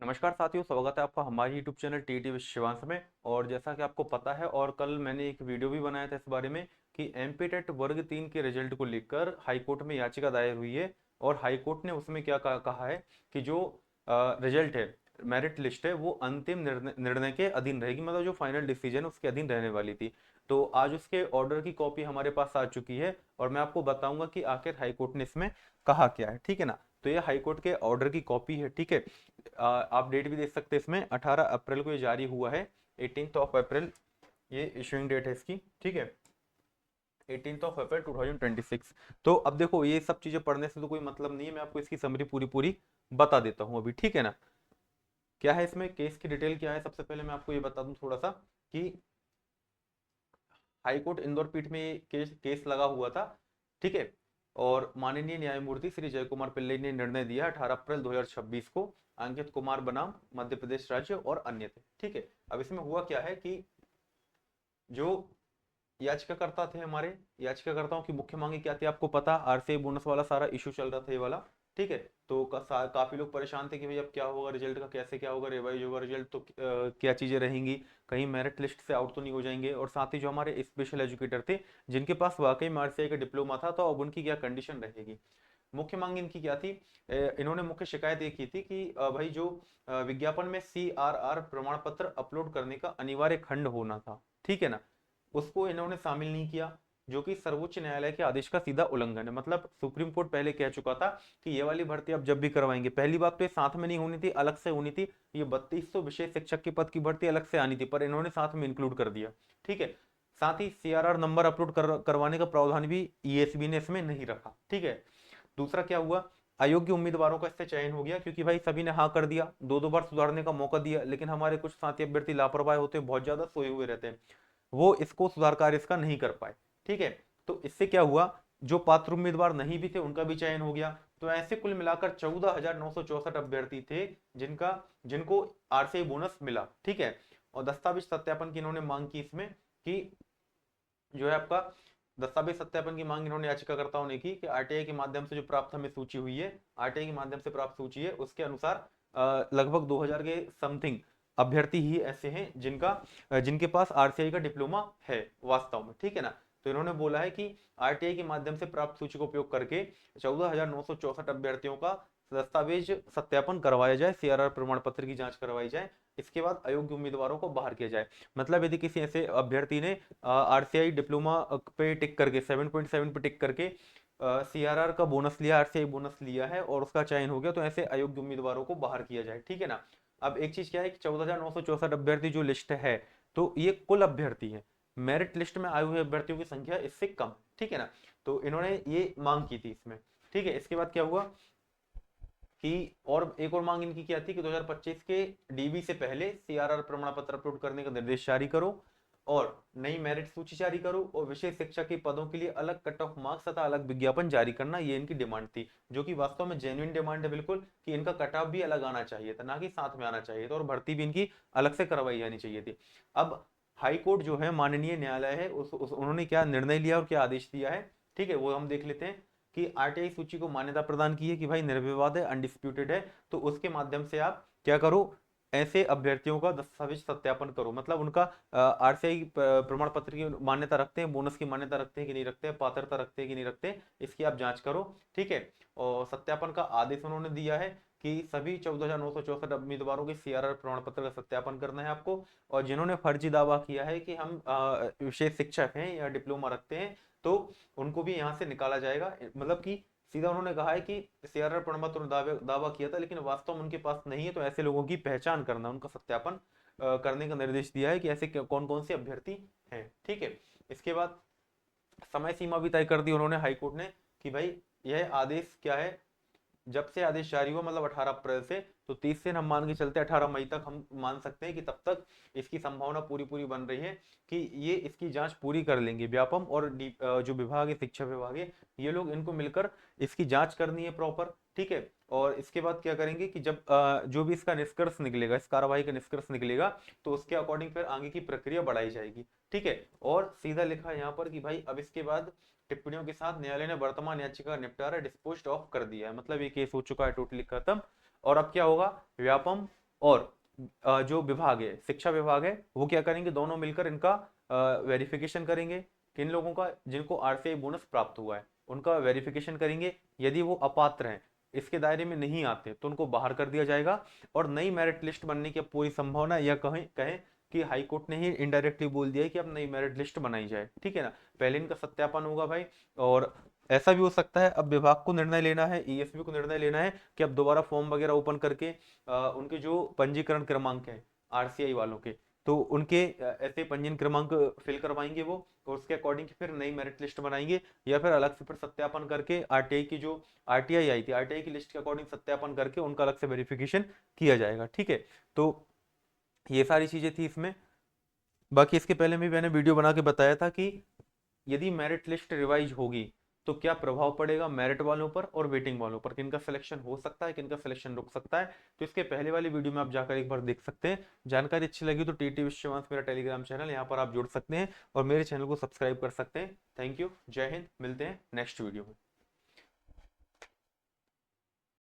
नमस्कार साथियों, स्वागत है आपका हमारे YouTube channel TET with Shivansh में। और जैसा कि आपको पता है और कल मैंने एक वीडियो भी बनाया था इस बारे में कि एमपी टेट वर्ग 3 के रिजल्ट को लेकर हाई कोर्ट में याचिका दायर हुई है। और हाई कोर्ट ने उसमें क्या कहा है कि जो रिजल्ट है, मेरिट लिस्ट है, वो अंतिम निर्णय के अधीन रहेगी, मतलब जो फाइनल डिसीजन उसके अधीन रहने वाली थी। तो आज उसके ऑर्डर की कॉपी हमारे पास आ चुकी है और मैं आपको बताऊंगा कि आखिर हाई कोर्ट ने इसमें कहा क्या है। ठीक है ना। तो ये हाई कोर्ट के ऑर्डर की कॉपी है। ठीक है। आप डेट भी देख सकते हैं, इसमें 18 अप्रैल को ये जारी हुआ है। 18th ऑफ अप्रैल ये इशूइंग डेट है इसकी। ठीक है। 18th of April 2026। तो अब देखो, ये सब चीजें पढ़ने से तो कोई मतलब नहीं है, मैं आपको इसकी समरी पूरी पूरी बता देता हूँ अभी। ठीक है ना। क्या है इसमें, केस की डिटेल क्या है, सबसे पहले मैं आपको ये बता दूं थोड़ा सा कि हाईकोर्ट इंदौर पीठ में ये केस लगा हुआ था। ठीक है। और माननीय न्यायमूर्ति श्री जय कुमार पिल्लई ने निर्णय दिया 18 अप्रैल 2026 को। अंकित कुमार बनाम मध्य प्रदेश राज्य और अन्य थे। ठीक है। अब इसमें हुआ क्या है कि जो याचिकाकर्ता थे, हमारे याचिकाकर्ताओं की मुख्य मांगे क्या थी आपको पता, आरसीआई बोनस वाला सारा इशू चल रहा था ये वाला। ठीक है। तो काफी लोग परेशान थे कि भाई अब क्या होगा, रिजल्ट का कैसे क्या होगा, रिवाइज होगा रिजल्ट तो क्या चीजें रहेंगी, कहीं मेरिट लिस्ट से आउट तो नहीं हो जाएंगे। और साथ ही जो हमारे स्पेशल एजुकेटर थे, जिनके पास वाकई में आरसीआई का डिप्लोमा था, तो अब उनकी क्या कंडीशन रहेगी। मुख्य मांग इनकी क्या थी। इन्होंने मुख्य शिकायत ये की थी कि भाई जो विज्ञापन में सीआरआर प्रमाण पत्र अपलोड करने का अनिवार्य खंड होना था, ठीक है ना, उसको इन्होंने शामिल नहीं किया, जो कि सर्वोच्च न्यायालय के आदेश का सीधा उल्लंघन है। मतलब सुप्रीम कोर्ट पहले कह चुका था कि ये वाली भर्ती आप जब भी करवाएंगे, पहली बात तो ये साथ में नहीं होनी थी, अलग से होनी थी। ये 3200 विशेष शिक्षक के पद की भर्ती अलग से आनी थी, पर इन्होंने साथ में इंक्लूड कर दिया। ठीक है। साथ ही सीआरआर नंबर अपलोड करवाने का प्रावधान भी ईएसबी ने इसमें नहीं रखा। ठीक है। दूसरा क्या हुआ, अयोग्य उम्मीदवारों का इससे चयन हो गया, क्योंकि भाई सभी ने हाँ कर दिया, दो दो बार सुधारने का मौका दिया, लेकिन हमारे कुछ साथी अभ्यर्थी लापरवाह होते हैं, बहुत ज्यादा सोए हुए रहते हैं, वो इसको सुधार कार्य इसका नहीं कर पाए। ठीक है। तो इससे क्या हुआ, जो पात्र उम्मीदवार नहीं भी थे उनका भी चयन हो गया। तो ऐसे कुल मिलाकर 14,964 अभ्यर्थी थे जिनका जिनको आरसीआई बोनस मिला। ठीक है। और दस्तावेज सत्यापन की इन्होंने मांग की इसमें कि जो है आपका दस्तावेज सत्यापन की मांग इन्होंने याचिकाकर्ताओं ने की कि आरटीआई के माध्यम से जो प्राप्त हमें सूची हुई है, आरटीआई के माध्यम से प्राप्त सूची है, उसके अनुसार लगभग 2000 के समथिंग अभ्यर्थी ही ऐसे हैं जिनके पास आरसीआई का डिप्लोमा है वास्तव में। ठीक है ना। तो इन्होंने बोला है कि आरटीआई के माध्यम से प्राप्त सूची का उपयोग करके 14,964 अभ्यर्थियों का दस्तावेज सत्यापन करवाया जाए, सीआरआर प्रमाण पत्र की जांच करवाई जाए, इसके बाद अयोग्य उम्मीदवारों को बाहर किया जाए। मतलब यदि किसी ऐसे अभ्यर्थी ने आरसीआई डिप्लोमा पे टिक करके 7.7 पे टिक करके सीआरआर का बोनस लिया, आरसीआई बोनस लिया है और उसका चयन हो गया, तो ऐसे अयोग्य उम्मीदवारों को बाहर किया जाए। ठीक है ना। अब एक चीज क्या है कि 14,964 अभ्यर्थी जो लिस्ट है, तो ये कुल अभ्यर्थी है, मेरिट लिस्ट में आए हुए अभ्यर्थियों की संख्या इससे कम। ठीक है ना। तो इन्होंने ये मांग की थी इसमें। ठीक है। इसके बाद क्या हुआ कि और एक और मांग इनकी क्या थी कि 2025 के डीबी से पहले सीआरआर प्रमाण पत्र अपलोड करने का निर्देश जारी करो और नई मेरिट सूची जारी करो और विशेष शिक्षा के पदों के लिए अलग कट ऑफ मार्क्स तथा अलग विज्ञापन जारी करना, ये इनकी डिमांड थी, जो कि वास्तव में जेन्युइन डिमांड है बिल्कुल, कि इनका कट ऑफ भी अलग आना चाहिए था, ना कि साथ में आना चाहिए था, और भर्ती भी इनकी अलग से करवाई जानी चाहिए थी। अब हाई कोर्ट जो है, माननीय न्यायालय है, उन्होंने क्या निर्णय लिया और क्या आदेश दिया है, ठीक है, वो हम देख लेते हैं। कि आरटीआई सूची को मान्यता प्रदान की है कि भाई निर्विवाद है, अनडिस्प्यूटेड है, तो उसके माध्यम से आप क्या करो, ऐसे अभ्यर्थियों का दस्तावेज सत्यापन करो, मतलब उनका आरसीआई प्रमाण पत्र की मान्यता रखते हैं, बोनस की मान्यता रखते हैं कि नहीं रखते हैं, पात्रता रखते हैं कि नहीं रखते, इसकी आप जांच करो। ठीक है। और सत्यापन का आदेश उन्होंने दिया है कि सभी 14,964 उम्मीदवारों के सीआरआर प्रमाण पत्र का सत्यापन करना है आपको। और जिन्होंने फर्जी दावा किया है कि हम विशेष शिक्षक हैं या डिप्लोमा रखते हैं, तो उनको भी यहाँ से निकाला जाएगा। मतलब कि सीधा उन्होंने कहा है कि सीआरआर प्रमाण पत्र दावा किया था लेकिन वास्तव में उनके पास नहीं है, तो ऐसे लोगों की पहचान करना, उनका सत्यापन करने का निर्देश दिया है कि ऐसे कौन कौन से अभ्यर्थी हैं। ठीक है। इसके बाद समय सीमा भी तय कर दी उन्होंने हाई कोर्ट ने कि भाई यह आदेश क्या है, जब से आदेश जारी हुआ मतलब 18 अप्रैल से, तो 30 दिन हम मान के चलते 18 मई तक हम मान सकते हैं कि तब तक इसकी संभावना पूरी पूरी बन रही है कि ये इसकी जांच पूरी कर लेंगे, व्यापम और जो विभाग है, शिक्षा विभाग है, ये लोग, इनको मिलकर इसकी जांच करनी है प्रॉपर। ठीक है। और इसके बाद क्या करेंगे कि जब जो भी इसका निष्कर्ष निकलेगा, इस कार्रवाई का निष्कर्ष निकलेगा, तो उसके अकॉर्डिंग फिर आगे की प्रक्रिया बढ़ाई जाएगी। ठीक है। और सीधा लिखा है यहाँ पर कि भाई अब इसके बाद टिप्पणियों के साथ न्यायालय ने वर्तमान याचिका का निपटारा डिस्पोज्ड ऑफ कर दिया है, मतलब ये केस हो चुका है टोटली खत्म। और अब क्या होगा, व्यापम और जो विभाग है, शिक्षा विभाग है, वो क्या करेंगे, दोनों मिलकर इनका वेरिफिकेशन करेंगे। किन लोगों का, जिनको आरसीआई बोनस प्राप्त हुआ है उनका वेरिफिकेशन करेंगे। यदि वो अपात्र हैं, इसके दायरे में नहीं आते, तो उनको बाहर कर दिया जाएगा। और नई मेरिट लिस्ट बनने की अब पूरी संभावना, या कहें कहें कि हाई कोर्ट ने ही इनडायरेक्टली बोल दिया है कि अब नई मेरिट लिस्ट बनाई जाए, ठीक है ना। पहले इनका सत्यापन होगा भाई, और ऐसा भी हो सकता है अब विभाग को निर्णय लेना है, ईएसबी को निर्णय लेना है कि अब दोबारा फॉर्म वगैरह ओपन करके उनके जो पंजीकरण क्रमांक है आरसीआई वालों के, तो उनके ऐसे पंजीयन क्रमांक फिल करवाएंगे वो, और उसके अकॉर्डिंग फिर नई मेरिट लिस्ट बनाएंगे, या फिर अलग से फिर सत्यापन करके आरटीआई की जो आरटीआई आई थी, आरटीआई की लिस्ट के अकॉर्डिंग सत्यापन करके उनका अलग से वेरिफिकेशन किया जाएगा, ठीक है। तो ये सारी चीजें थी इसमें। बाकी इसके पहले भी मैंने वीडियो बना के बताया था कि यदि मेरिट लिस्ट रिवाइज होगी तो क्या प्रभाव पड़ेगा मेरिट वालों पर और वेटिंग वालों पर, किनका सिलेक्शन हो सकता है, किनका सिलेक्शन रुक सकता है। तो इसके पहले वाली वीडियो में आप जाकर एक बार देख सकते हैं। जानकारी अच्छी लगी तो टीटी विश्ववंश मेरा टेलीग्राम चैनल, यहाँ पर आप जुड़ सकते हैं और मेरे चैनल को सब्सक्राइब कर सकते हैं। थैंक यू, जय हिंद, मिलते हैं नेक्स्ट वीडियो में।